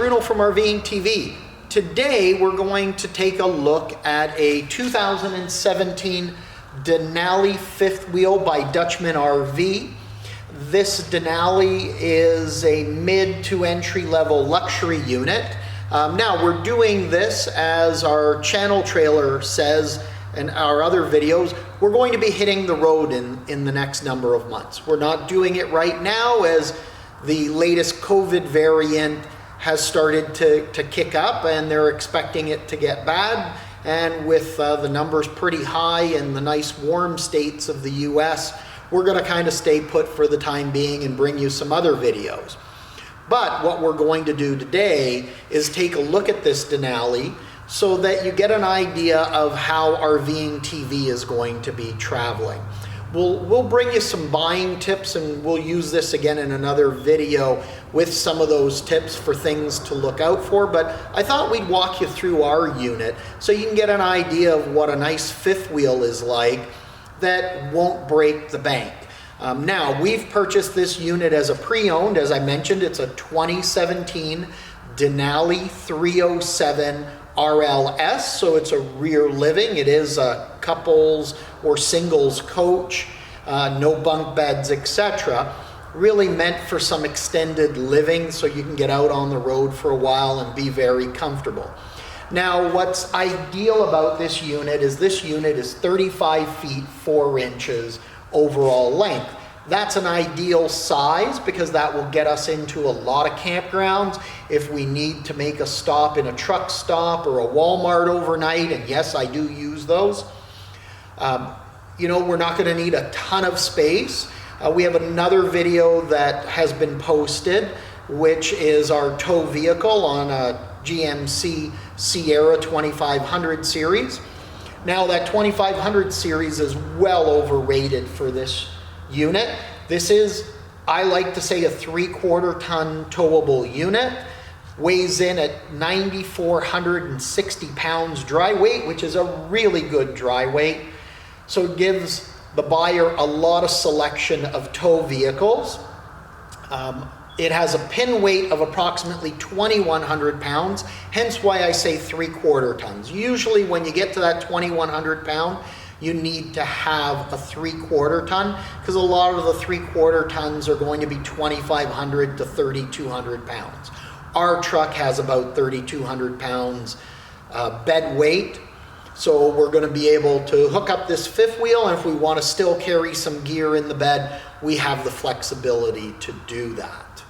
Bruno from RVing TV. Today we're going to take a look at a 2017 Denali fifth wheel by Dutchmen RV. This Denali is a mid to entry level luxury unit. Now we're doing this, as our channel trailer says in our other videos, we're going to be hitting the road in the next number of months. We're not doing it right now as the latest COVID variant has started to kick up and they're expecting it to get bad. And with the numbers pretty high in the nice warm states of the US, we're gonna kind of stay put for the time being and bring you some other videos. But what we're going to do today is take a look at this Denali so that you get an idea of how RVing TV is going to be traveling. We'll bring you some buying tips, and we'll use this again in another video with some of those tips for things to look out for. But I thought we'd walk you through our unit so you can get an idea of what a nice fifth wheel is like that won't break the bank. Now, we've purchased this unit as a pre-owned. As I mentioned, it's a 2017 Denali 307 RLS, so it's a rear living. It is a couples or singles coach, no bunk beds, etc. Really meant for some extended living so you can get out on the road for a while and be very comfortable. Now, what's ideal about this unit is 35 feet 4 inches overall length. That's an ideal size because that will get us into a lot of campgrounds if we need to make a stop in a truck stop or a Walmart overnight, and yes, I do use those. You know, we're not going to need a ton of space. We have another video that has been posted, which is our tow vehicle on a GMC Sierra 2500 series. Now, that 2500 series is well overrated for this unit. This is, I like to say, a 3/4 ton towable unit. Weighs in at 9,460 pounds dry weight, which is a really good dry weight. So it gives the buyer a lot of selection of tow vehicles. It has a pin weight of approximately 2,100 pounds, hence why I say 3/4 tons. Usually when you get to that 2,100 pound, you need to have a 3/4 ton because a lot of the 3/4 tons are going to be 2,500 to 3,200 pounds. Our truck has about 3,200 pounds bed weight. So we're going to be able to hook up this fifth wheel, and if we want to still carry some gear in the bed, we have the flexibility to do that.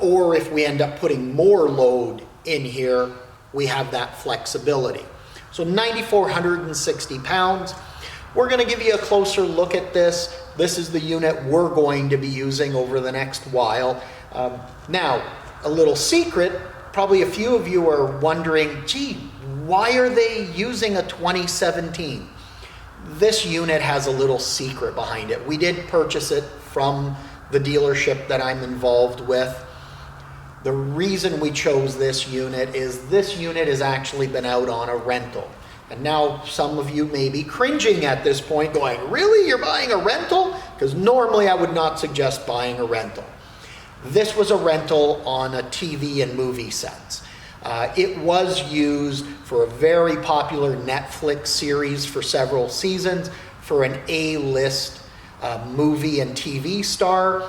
Or if we end up putting more load in here, we have that flexibility. So 9,460 pounds. We're going to give you a closer look at this. This is the unit we're going to be using over the next while. Now, a little secret, probably a few of you are wondering, gee, why are they using a 2017? This unit has a little secret behind it. We did purchase it from the dealership that I'm involved with. The reason we chose this unit has actually been out on a rental. And now some of you may be cringing at this point going, really, you're buying a rental? Because normally I would not suggest buying a rental. This was a rental on a TV and movie sets. It was used for a very popular Netflix series for several seasons for an A-list movie and TV star.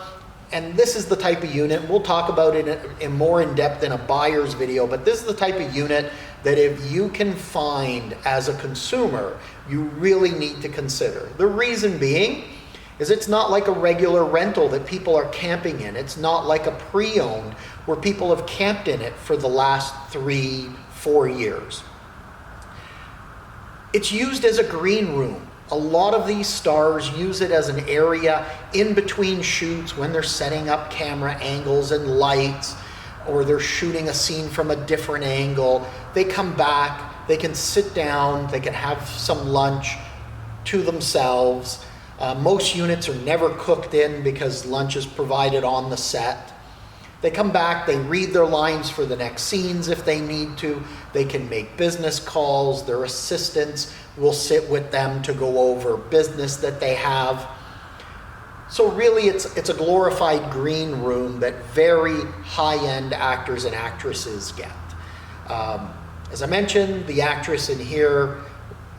And this is the type of unit, we'll talk about it in more in depth in a buyer's video, but this is the type of unit that if you can find as a consumer, you really need to consider. The reason being is it's not like a regular rental that people are camping in. It's not like a pre-owned where people have camped in it for the last 3-4 years. It's used as a green room. A lot of these stars use it as an area in between shoots when they're setting up camera angles and lights, or they're shooting a scene from a different angle. They come back, they can sit down, they can have some lunch to themselves. Most units are never cooked in because lunch is provided on the set. They come back, they read their lines for the next scenes if they need to. They can make business calls. Their assistants will sit with them to go over business that they have. So really it's a glorified green room that very high-end actors and actresses get. As I mentioned, the actress in here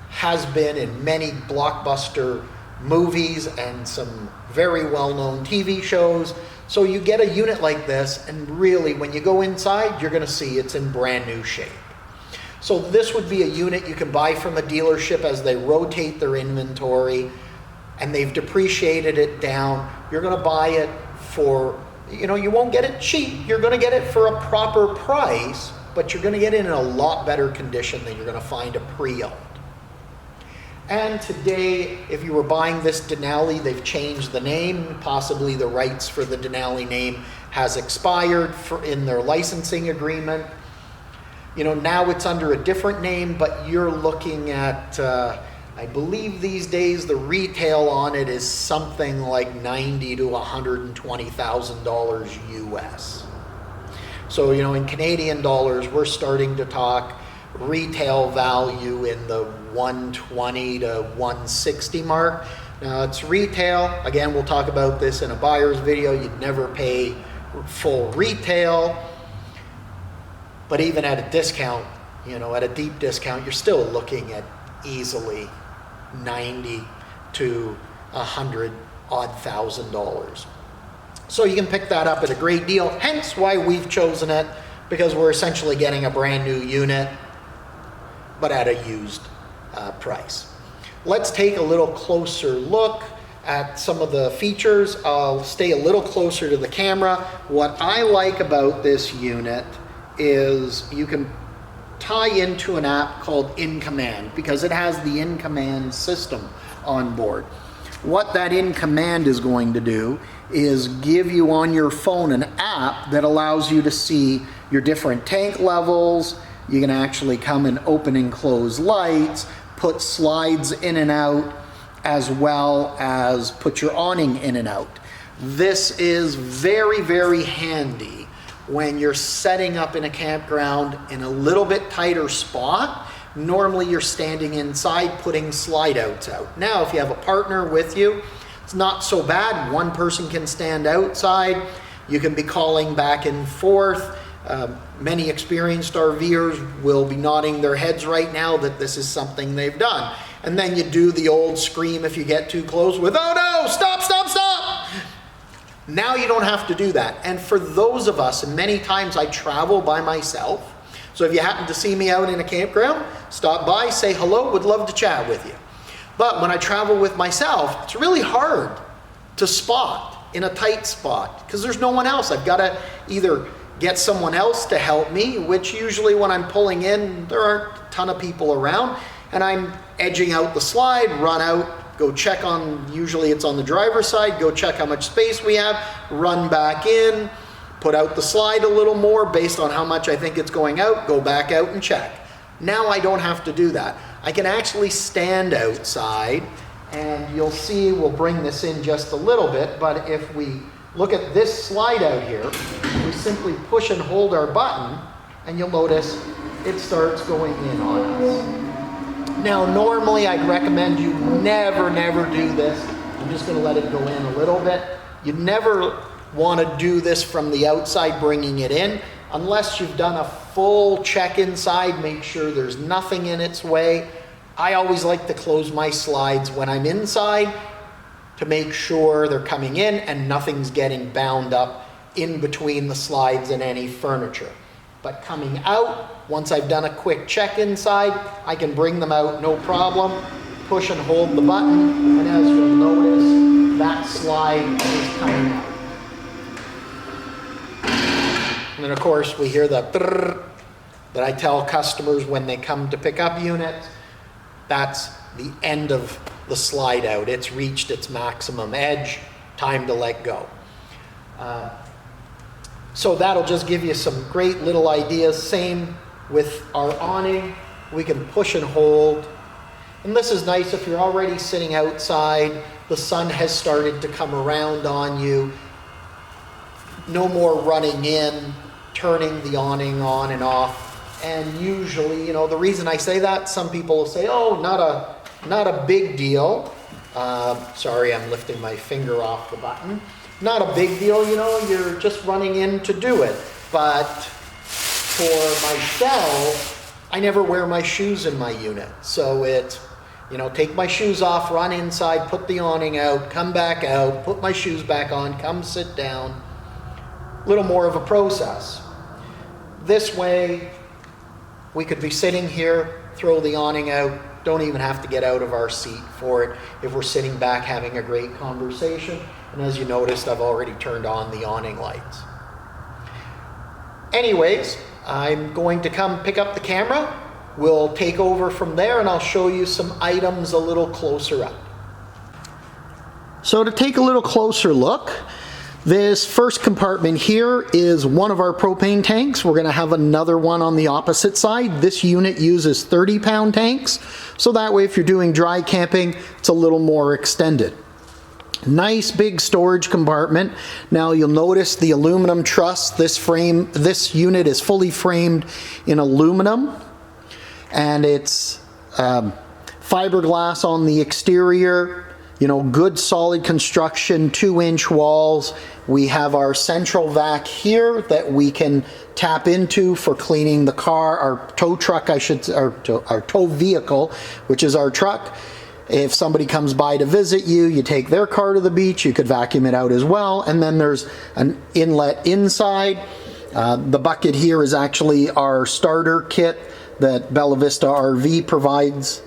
has been in many blockbuster movies and some very well-known TV shows. So you get a unit like this, and really when you go inside, you're gonna see it's in brand new shape. So this would be a unit you can buy from a dealership as they rotate their inventory and they've depreciated it down. You're gonna buy it for, you won't get it cheap. You're gonna get it for a proper price, but you're gonna get it in a lot better condition than you're gonna find a pre-owned. And today, if you were buying this Denali, they've changed the name. Possibly the rights for the Denali name has expired in their licensing agreement. Now it's under a different name, but you're looking at, I believe these days the retail on it is something like $90,000 to $120,000 US. So, in Canadian dollars, we're starting to talk retail value in the 120 to 160 mark. Now it's retail. Again, we'll talk about this in a buyer's video. You'd never pay full retail. But even at a discount, at a deep discount, you're still looking at easily $90,000 to $100,000. So you can pick that up at a great deal, hence why we've chosen it, because we're essentially getting a brand new unit, but at a used price. Let's take a little closer look at some of the features. I'll stay a little closer to the camera. What I like about this unit is you can tie into an app called InCommand because it has the InCommand system on board. What that InCommand is going to do is give you on your phone an app that allows you to see your different tank levels. You can actually come and open and close lights, put slides in and out, as well as put your awning in and out. This is very, very handy when you're setting up in a campground in a little bit tighter spot. Normally you're standing inside putting slide outs out. Now, if you have a partner with you, it's not so bad. One person can stand outside. You can be calling back and forth. Many experienced RVers will be nodding their heads right now that this is something they've done. And then you do the old scream if you get too close with, "Oh no, stop, stop, stop!" Now you don't have to do that. And for those of us, and many times I travel by myself, so if you happen to see me out in a campground, stop by, say hello, would love to chat with you. But when I travel with myself, it's really hard to spot in a tight spot because there's no one else. I've got to either get someone else to help me, which usually when I'm pulling in, there aren't a ton of people around, and I'm edging out the slide, run out, go check on, usually it's on the driver's side, go check how much space we have, run back in, put out the slide a little more based on how much I think it's going out, go back out and check. Now I don't have to do that. I can actually stand outside, and you'll see, we'll bring this in just a little bit, but if we look at this slide out here, we simply push and hold our button, and you'll notice it starts going in on us. Now, normally I'd recommend you never do this. I'm just gonna let it go in a little bit. You never wanna do this from the outside, bringing it in, unless you've done a full check inside, make sure there's nothing in its way. I always like to close my slides when I'm inside to make sure they're coming in and nothing's getting bound up in between the slides and any furniture. But coming out, once I've done a quick check inside, I can bring them out no problem, push and hold the button, and as you'll notice, that slide is coming out. And then of course we hear the brrr that I tell customers when they come to pick up units. That's the end of the slide out. It's reached its maximum edge, time to let go. So that'll just give you some great little ideas. Same with our awning. We can push and hold. And this is nice if you're already sitting outside, the sun has started to come around on you. No more running in, turning the awning on and off. And usually, the reason I say that, some people will say, oh, not a big deal. Sorry, I'm lifting my finger off the button. Not a big deal, you know, you're just running in to do it. But for myself, I never wear my shoes in my unit. So it's, you know, take my shoes off, run inside, put the awning out, come back out, put my shoes back on, come sit down. A little more of a process. This way, we could be sitting here, throw the awning out, don't even have to get out of our seat for it if we're sitting back having a great conversation. And as you noticed, I've already turned on the awning lights. Anyways, I'm going to come pick up the camera. We'll take over from there and I'll show you some items a little closer up. So to take a little closer look, this first compartment here is one of our propane tanks. We're going to have another one on the opposite side. This unit uses 30-pound tanks, so that way if you're doing dry camping, it's a little more extended. Nice big storage compartment. Now you'll notice the aluminum truss. This unit is fully framed in aluminum, and it's fiberglass on the exterior. You know, good solid construction, 2-inch walls. We have our central vac here that we can tap into for cleaning the car, our tow truck, our tow vehicle, which is our truck. If somebody comes by to visit you, you take their car to the beach, you could vacuum it out as well. And then there's an inlet inside. The bucket here is actually our starter kit that Bella Vista RV provides.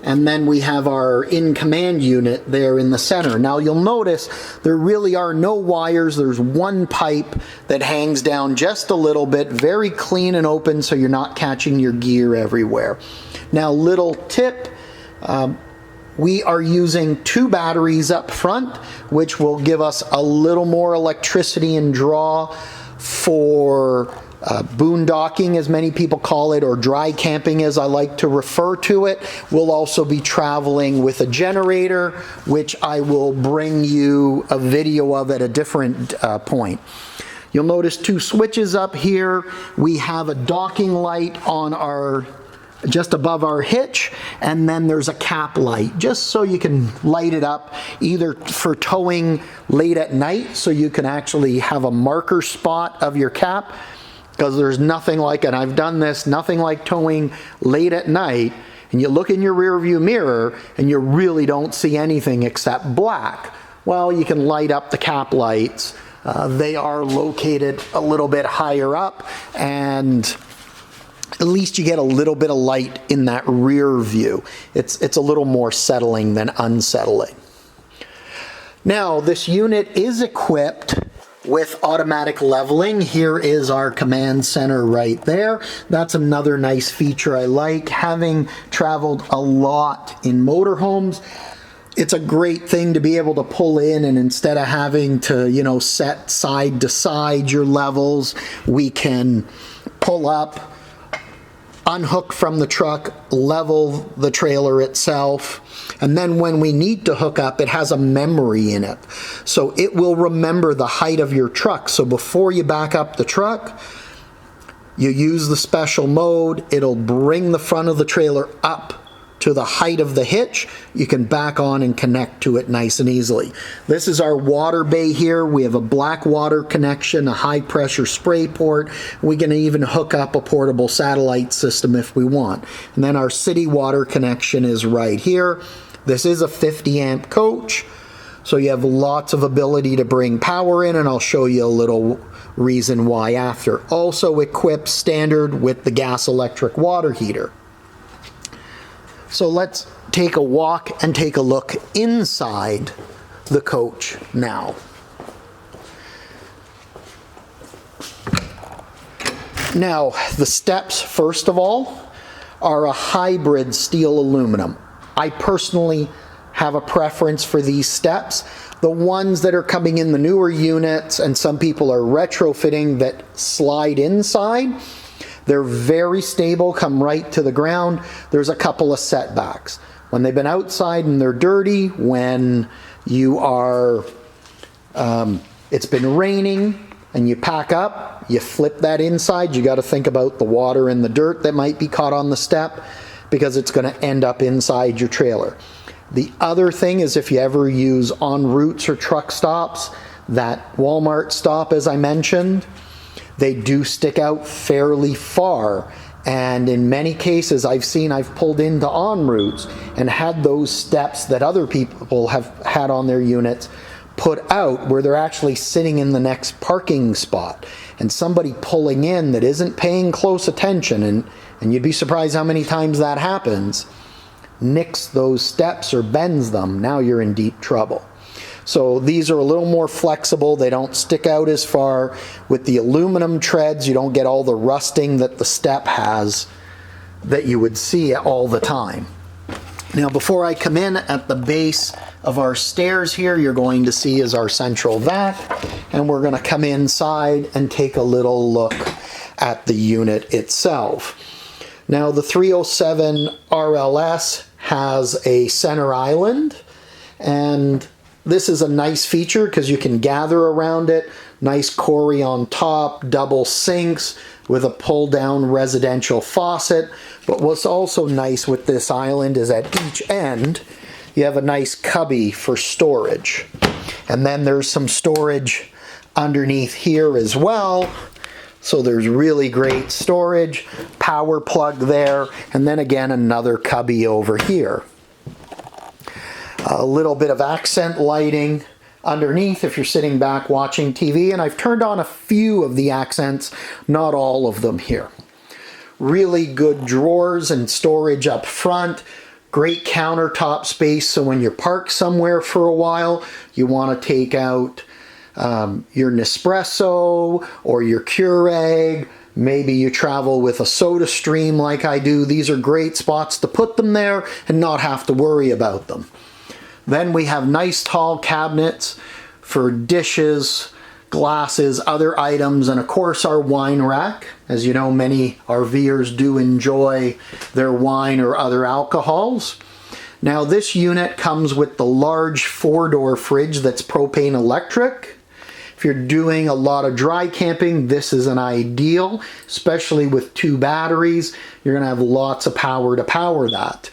And then we have our InCommand unit there in the center. Now you'll notice there really are no wires. There's one pipe that hangs down just a little bit, very clean and open, so you're not catching your gear everywhere. Now, little tip, we are using 2 batteries up front, which will give us a little more electricity and draw for boondocking, as many people call it, or dry camping as I like to refer to it. We'll also be traveling with a generator, which I will bring you a video of at a different point. You'll notice 2 switches up here. We have a docking light on our just above our hitch, and then there's a cap light just so you can light it up either for towing late at night, so you can actually have a marker spot of your cap, because there's nothing like, and I've done this, nothing like towing late at night and you look in your rear view mirror and you really don't see anything except black. Well, you can light up the cap lights. They are located a little bit higher up, and at least you get a little bit of light in that rear view. It's a little more settling than unsettling. Now, this unit is equipped with automatic leveling. Here is our command center right there. That's another nice feature I like. Having traveled a lot in motorhomes, it's a great thing to be able to pull in, and instead of having to, you know, set side to side your levels, we can pull up, unhook from the truck, level the trailer itself, and then when we need to hook up, it has a memory in it. So it will remember the height of your truck. So before you back up the truck, you use the special mode, it'll bring the front of the trailer up to the height of the hitch. You can back on and connect to it nice and easily. This is our water bay here. We have a black water connection, a high pressure spray port. We can even hook up a portable satellite system if we want. And then our city water connection is right here. This is a 50 amp coach, so you have lots of ability to bring power in, and I'll show you a little reason why after. Also equipped standard with the gas electric water heater. So let's take a walk and take a look inside the coach now. Now, the steps, first of all, are a hybrid steel aluminum. I personally have a preference for these steps. The ones that are coming in the newer units, and some people are retrofitting that slide inside, they're very stable, come right to the ground. There's a couple of setbacks. When they've been outside and they're dirty, when you are, it's been raining and you pack up, you flip that inside, you got to think about the water and the dirt that might be caught on the step, because it's going to end up inside your trailer. The other thing is, if you ever use en routes or truck stops, that Walmart stop, as I mentioned, they do stick out fairly far. And in many cases, I've pulled into en routes and had those steps that other people have had on their units put out where they're actually sitting in the next parking spot. And somebody pulling in that isn't paying close attention, and you'd be surprised how many times that happens, nicks those steps or bends them. Now you're in deep trouble. So these are a little more flexible. They don't stick out as far. With the aluminum treads, you don't get all the rusting that the step has that you would see all the time. Now, before I come in, at the base of our stairs here, you're going to see is our central vac, and we're going to come inside and take a little look at the unit itself. Now, the 307 RLS has a center island, and this is a nice feature because you can gather around it. Nice Corey on top, double sinks with a pull-down residential faucet. But what's also nice with this island is at each end, you have a nice cubby for storage. And then there's some storage underneath here as well. So there's really great storage, power plug there, and then again another cubby over here. A little bit of accent lighting underneath if you're sitting back watching TV, and I've turned on a few of the accents, not all of them here. Really good drawers and storage up front, great countertop space, so when you're parked somewhere for a while, you want to take out your Nespresso or your Keurig. Maybe you travel with a soda stream like I do. These are great spots to put them there and not have to worry about them. Then we have nice tall cabinets for dishes, glasses, other items, and of course our wine rack. As you know, many RVers do enjoy their wine or other alcohols. Now this unit comes with the large 4-door fridge that's propane electric. If you're doing a lot of dry camping, this is an ideal, especially with 2 batteries. You're going to have lots of power to power that.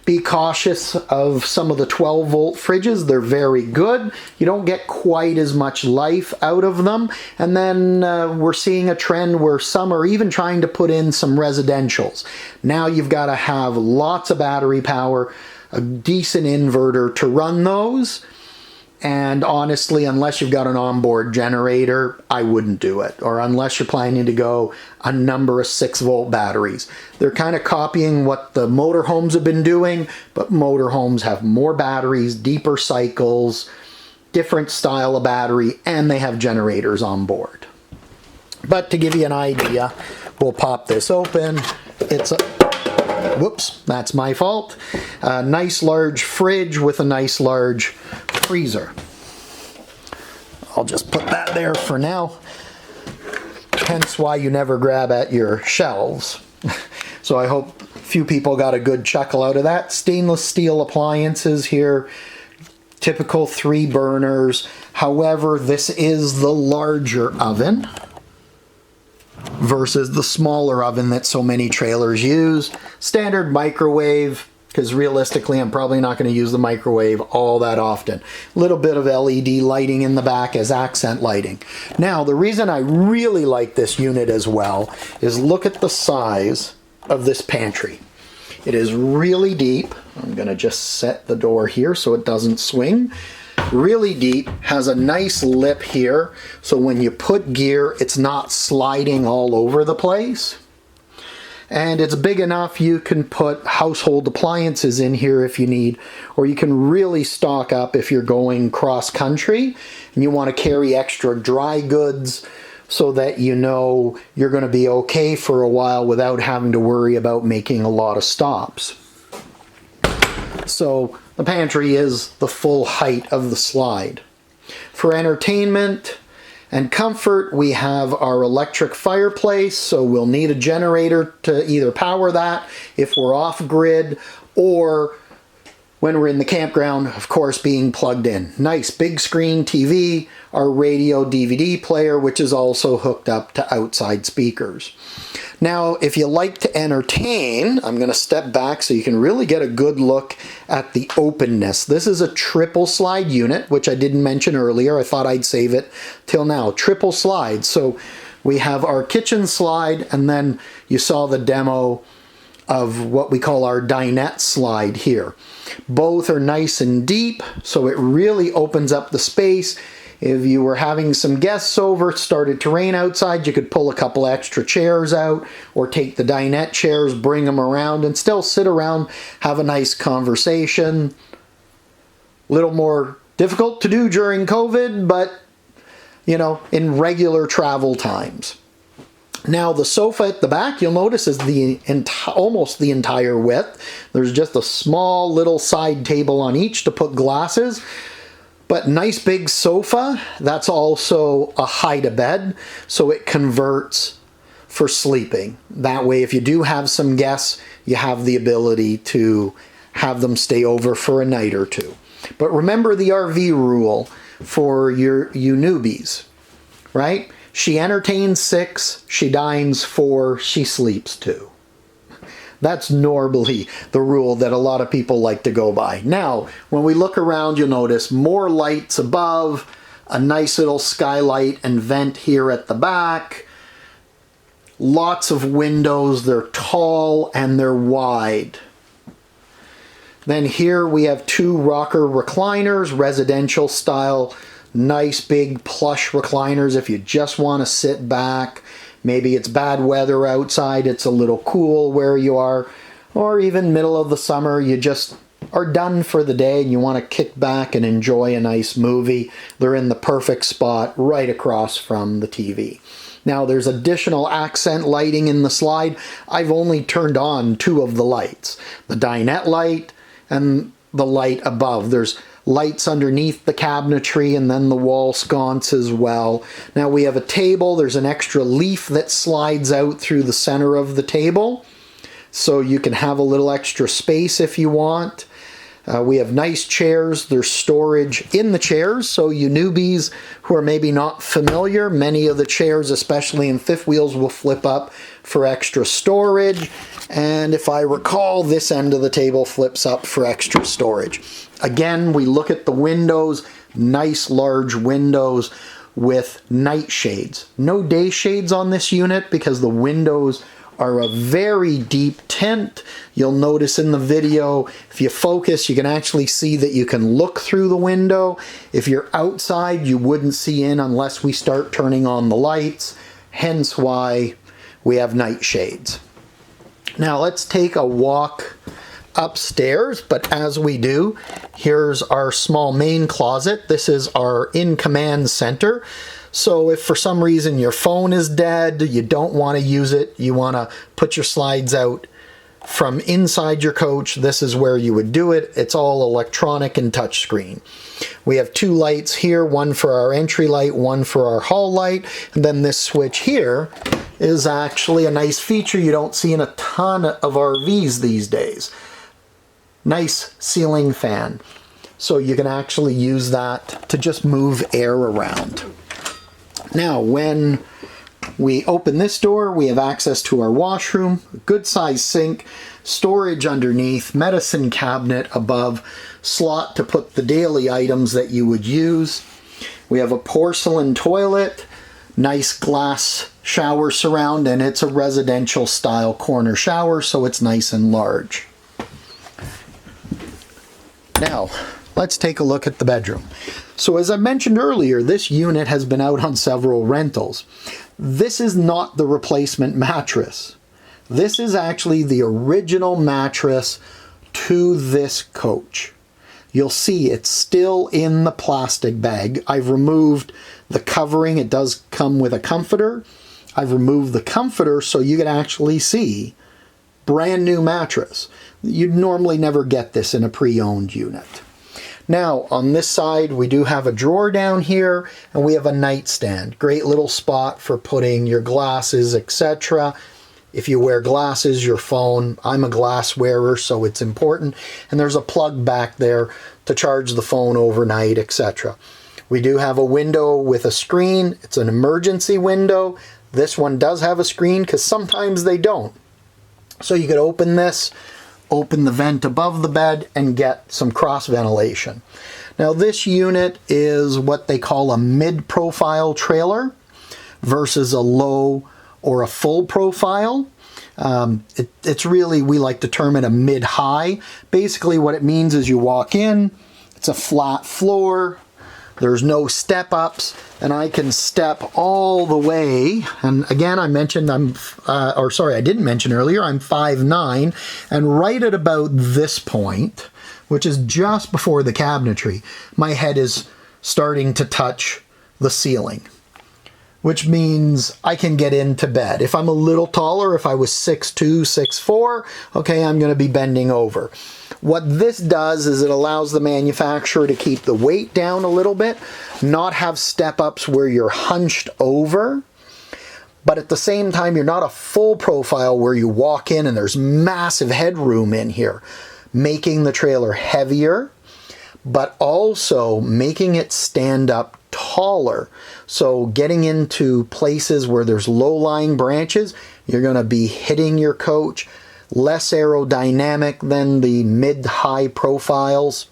Be cautious of some of the 12-volt fridges. They're very good. You don't get quite as much life out of them. And then we're seeing a trend where some are even trying to put in some residentials. Now you've got to have lots of battery power, a decent inverter to run those. And honestly, unless you've got an onboard generator, I wouldn't do it. Or unless you're planning to go a number of 6-volt batteries. They're kind of copying what the motorhomes have been doing, but motorhomes have more batteries, deeper cycles, different style of battery, and they have generators on board. But to give you an idea, we'll pop this open. It's a... Whoops, that's my fault. A nice large fridge with a nice large freezer. I'll just put that there for now. Hence why you never grab at your shelves. So I hope a few people got a good chuckle out of that. Stainless steel appliances here. Typical 3 burners. However, this is the larger oven versus the smaller oven that so many trailers use. Standard microwave, because realistically I'm probably not going to use the microwave all that often. A little bit of LED lighting in the back as accent lighting. Now, the reason I really like this unit as well is look at the size of this pantry. It is really deep. I'm going to just set the door here so it doesn't swing. Really deep, has a nice lip here, so when you put gear, it's not sliding all over the place. And it's big enough you can put household appliances in here if you need, or you can really stock up if you're going cross country and you want to carry extra dry goods so that you know you're going to be okay for a while without having to worry about making a lot of stops. So the pantry is the full height of the slide. For entertainment and comfort, we have our electric fireplace, so we'll need a generator to either power that if we're off grid, or when we're in the campground, of course, being plugged in. Nice big screen TV, our radio DVD player, which is also hooked up to outside speakers. Now, if you like to entertain, I'm going to step back so you can really get a good look at the openness. This is a triple slide unit, which I didn't mention earlier. I thought I'd save it till now. Triple slide. So we have our kitchen slide, and then you saw the demo of what we call our dinette slide here. Both are nice and deep, so it really opens up the space. If you were having some guests over, it started to rain outside, you could pull a couple extra chairs out or take the dinette chairs, bring them around, and still sit around, have a nice conversation. A little more difficult to do during COVID, but, you know, in regular travel times. Now, the sofa at the back, you'll notice, is almost the entire width. There's just a small little side table on each to put glasses. But nice big sofa. That's also a hide-a-bed, so it converts for sleeping. That way, if you do have some guests, you have the ability to have them stay over for a night or two. But remember the RV rule for you newbies, right? She entertains 6, she dines 4, she sleeps 2. That's normally the rule that a lot of people like to go by. Now, when we look around, you'll notice more lights above, a nice little skylight and vent here at the back. Lots of windows, they're tall and they're wide. Then here we have 2 rocker recliners, residential style, nice big plush recliners if you just want to sit back. Maybe it's bad weather outside, it's a little cool where you are, or even middle of the summer, you just are done for the day and you want to kick back and enjoy a nice movie. They're in the perfect spot right across from the TV. Now, there's additional accent lighting in the slide. I've only turned on 2 of the lights, the dinette light and the light above. There's lights underneath the cabinetry and then the wall sconce as well. Now we have a table. There's an extra leaf that slides out through the center of the table, so you can have a little extra space if you want. We have nice chairs. There's storage in the chairs, so you newbies who are maybe not familiar, many of the chairs, especially in fifth wheels, will flip up for extra storage. And if I recall, this end of the table flips up for extra storage. Again, we look at the windows, nice large windows with night shades. No day shades on this unit because the windows are a very deep tint. You'll notice in the video, if you focus, you can actually see that you can look through the window. If you're outside, you wouldn't see in unless we start turning on the lights, hence why we have night shades. Now let's take a walk upstairs, but as we do, here's our small main closet. This is our InCommand center. So if for some reason your phone is dead, you don't want to use it, you want to put your slides out from inside your coach, this is where you would do it. It's all electronic and touchscreen. We have 2 lights here, one for our entry light, one for our hall light, and then this switch here is actually a nice feature you don't see in a ton of RVs these days. Nice ceiling fan. So you can actually use that to just move air around. Now, when we open this door, we have access to our washroom, a good sized sink, storage underneath, medicine cabinet above, slot to put the daily items that you would use. We have a porcelain toilet, nice glass shower surround, and it's a residential style corner shower, so it's nice and large. Now, let's take a look at the bedroom. So as I mentioned earlier, this unit has been out on several rentals. This is not the replacement mattress. This is actually the original mattress to this coach. You'll see it's still in the plastic bag. I've removed the covering. It does come with a comforter. I've removed the comforter so you can actually see brand new mattress. You'd normally never get this in a pre-owned unit. Now, on this side, we do have a drawer down here, and we have a nightstand. Great little spot for putting your glasses, etc. If you wear glasses, your phone. I'm a glass wearer, so it's important. And there's a plug back there to charge the phone overnight, etc. We do have a window with a screen. It's an emergency window. This one does have a screen because sometimes they don't. So you could open this, open the vent above the bed, and get some cross ventilation. Now this unit is what they call a mid-profile trailer versus a low or a full profile. It's really, we like to term it a mid-high. Basically what it means is you walk in, it's a flat floor, there's no step-ups, and I can step all the way. And again, I mentioned I didn't mention earlier, I'm 5'9", and right at about this point, which is just before the cabinetry, my head is starting to touch the ceiling, which means I can get into bed. If I'm a little taller, if I was 6'2", 6'4", okay, I'm going to be bending over. What this does is it allows the manufacturer to keep the weight down a little bit, not have step-ups where you're hunched over, but at the same time, you're not a full profile where you walk in and there's massive headroom in here, making the trailer heavier, but also making it stand up taller. So getting into places where there's low-lying branches, you're going to be hitting your coach. Less aerodynamic than the mid-high profiles.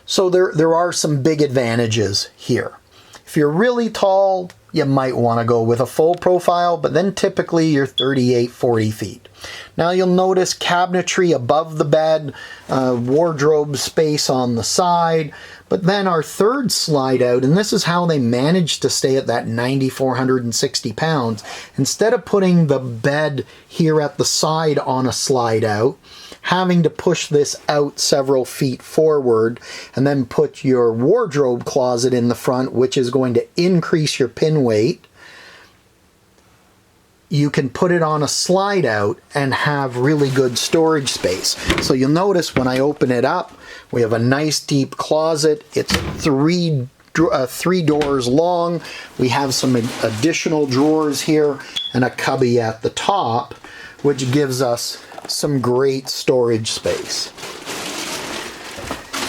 So there are some big advantages here. If you're really tall, you might want to go with a full profile, but then typically you're 38, 40 feet. Now you'll notice cabinetry above the bed, wardrobe space on the side, but then our third slide out, and this is how they managed to stay at that 9,460 pounds. Instead of putting the bed here at the side on a slide out, having to push this out several feet forward, and then put your wardrobe closet in the front, which is going to increase your pin weight, you can put it on a slide out and have really good storage space. So you'll notice when I open it up, we have a nice deep closet. It's three doors long. We have some additional drawers here and a cubby at the top, which gives us some great storage space.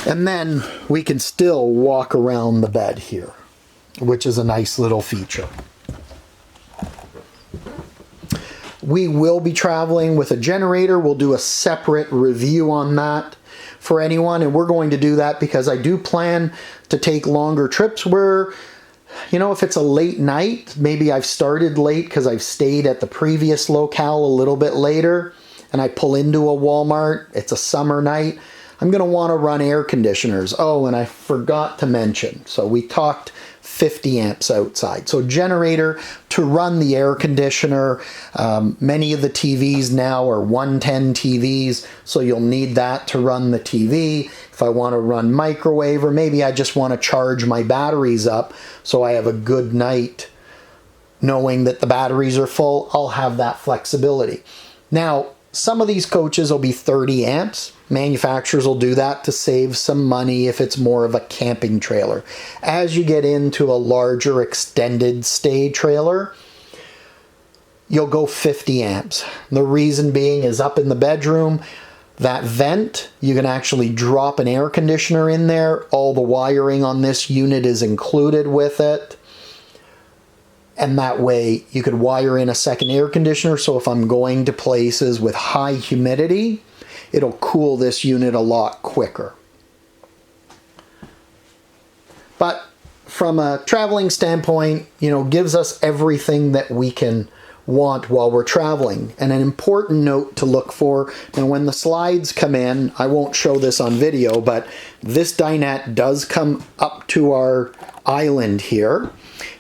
And then we can still walk around the bed here, which is a nice little feature. We will be traveling with a generator. We'll do a separate review on that for anyone, and we're going to do that because I do plan to take longer trips where, you know, if it's a late night, maybe I've started late because I've stayed at the previous locale a little bit later, and I pull into a Walmart, it's a summer night, I'm going to want to run air conditioners. Oh, and I forgot to mention, so we talked 50 amps outside. So generator to run the air conditioner. Many of the TVs now are 110 TVs, so you'll need that to run the TV. If I want to run microwave, or maybe I just want to charge my batteries up so I have a good night knowing that the batteries are full, I'll have that flexibility. Now, some of these coaches will be 30 amps. Manufacturers will do that to save some money if it's more of a camping trailer. As you get into a larger extended stay trailer, you'll go 50 amps. The reason being is up in the bedroom, that vent, you can actually drop an air conditioner in there. All the wiring on this unit is included with it. And that way you could wire in a second air conditioner, so if I'm going to places with high humidity, it'll cool this unit a lot quicker. But from a traveling standpoint, you know, gives us everything that we can want while we're traveling. And an important note to look for, now when the slides come in, I won't show this on video, but this dinette does come up to our island here.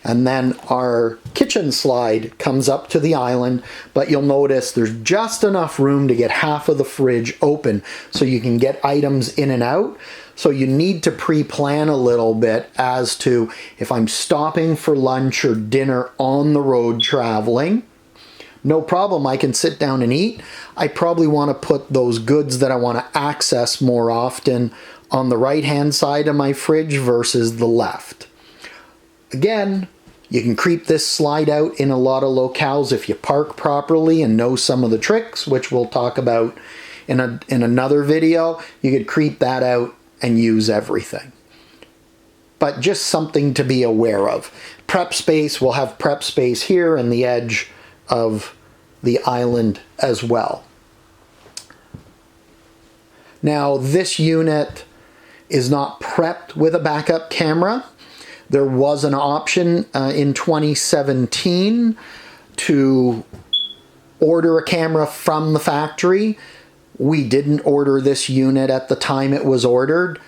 And then our kitchen slide comes up to the island, but you'll notice there's just enough room to get half of the fridge open so you can get items in and out. So you need to pre-plan a little bit as to if I'm stopping for lunch or dinner on the road traveling, no problem, I can sit down and eat. I probably want to put those goods that I want to access more often on the right-hand side of my fridge versus the left. Again, you can creep this slide out in a lot of locales if you park properly and know some of the tricks, which we'll talk about in another video. You could creep that out and use everything. but just something to be aware of. Prep space, we'll have prep space here and the edge of the island as well. Now, this unit is not prepped with a backup camera. There was an option in 2017 to order a camera from the factory. We didn't order this unit at the time it was ordered.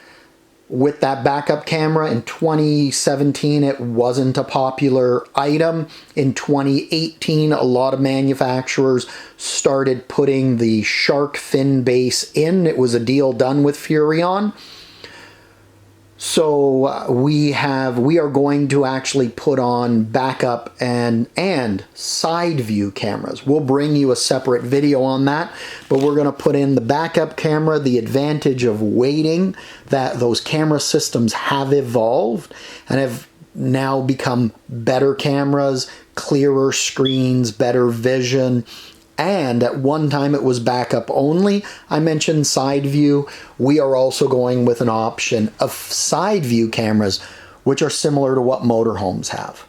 With that backup camera in 2017, it wasn't a popular item. In 2018, a lot of manufacturers started putting the shark fin base in. It was a deal done with Furrion. So we are going to actually put on backup and side view cameras. We'll bring you a separate video on that, but we're going to put in the backup camera. The advantage of waiting, that those camera systems have evolved and have now become better cameras, clearer screens, better vision. And at one time it was backup only. I mentioned side view. We are also going with an option of side view cameras, which are similar to what motorhomes have.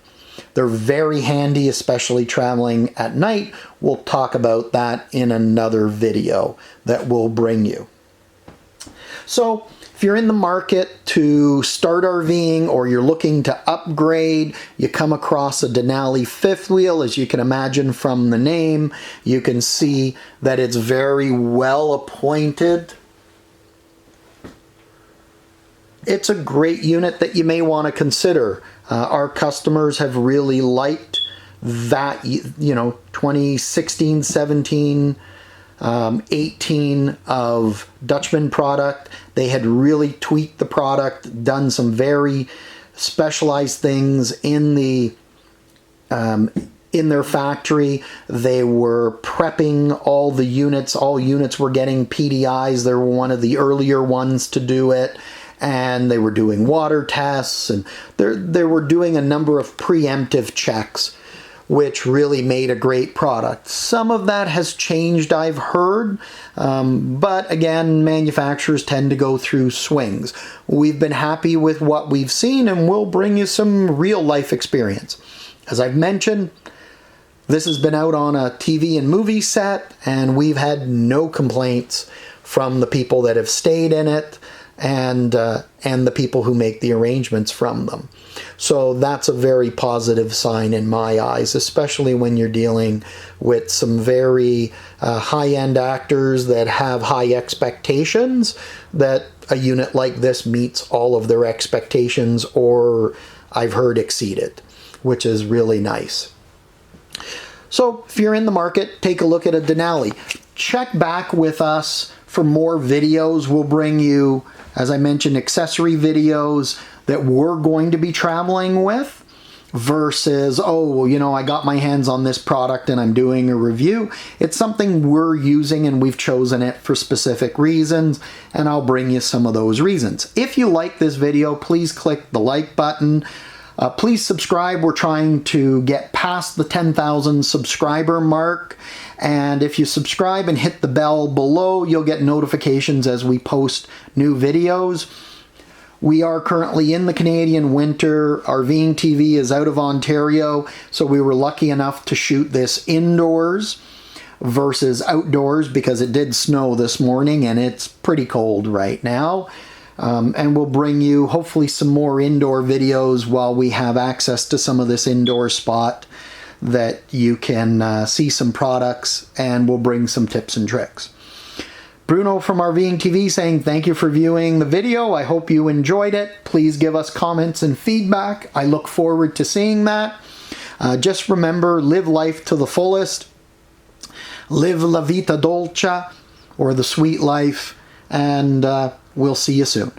They're very handy, especially traveling at night. We'll talk about that in another video that we'll bring you. So if you're in the market to start RVing or you're looking to upgrade, you come across a Denali fifth wheel. As you can imagine from the name, you can see that it's very well appointed. It's a great unit that you may want to consider. Our customers have really liked that, 2016, 17, 18 of Dutchmen product. They had really tweaked the product, done some very specialized things in their factory. They were prepping all the units. All units were getting PDIs. They were one of the earlier ones to do it. And they were doing water tests, and they were doing a number of preemptive checks, which really made a great product. Some of that has changed, I've heard, but again, manufacturers tend to go through swings. We've been happy with what we've seen, and we'll bring you some real-life experience. As I've mentioned, this has been out on a TV and movie set, and we've had no complaints from the people that have stayed in it, and the people who make the arrangements from them. So that's a very positive sign in my eyes, especially when you're dealing with some very high-end actors that have high expectations, that a unit like this meets all of their expectations, or I've heard exceeded, which is really nice. So if you're in the market, take a look at a Denali. Check back with us for more videos. We'll bring you, as I mentioned, accessory videos that we're going to be traveling with versus, I got my hands on this product and I'm doing a review. It's something we're using and we've chosen it for specific reasons, and I'll bring you some of those reasons. If you like this video, please click the like button. Please subscribe. We're trying to get past the 10,000 subscriber mark. And if you subscribe and hit the bell below, you'll get notifications as we post new videos. We are currently in the Canadian winter. RVing TV is out of Ontario, so we were lucky enough to shoot this indoors versus outdoors because it did snow this morning and it's pretty cold right now. And we'll bring you hopefully some more indoor videos while we have access to some of this indoor spot that you can see some products, and we'll bring some tips and tricks. Bruno from RVing TV saying thank you for viewing the video. I hope you enjoyed it. Please give us comments and feedback. I look forward to seeing that. Just remember, live life to the fullest. Live la vita dolce, or the sweet life, and we'll see you soon.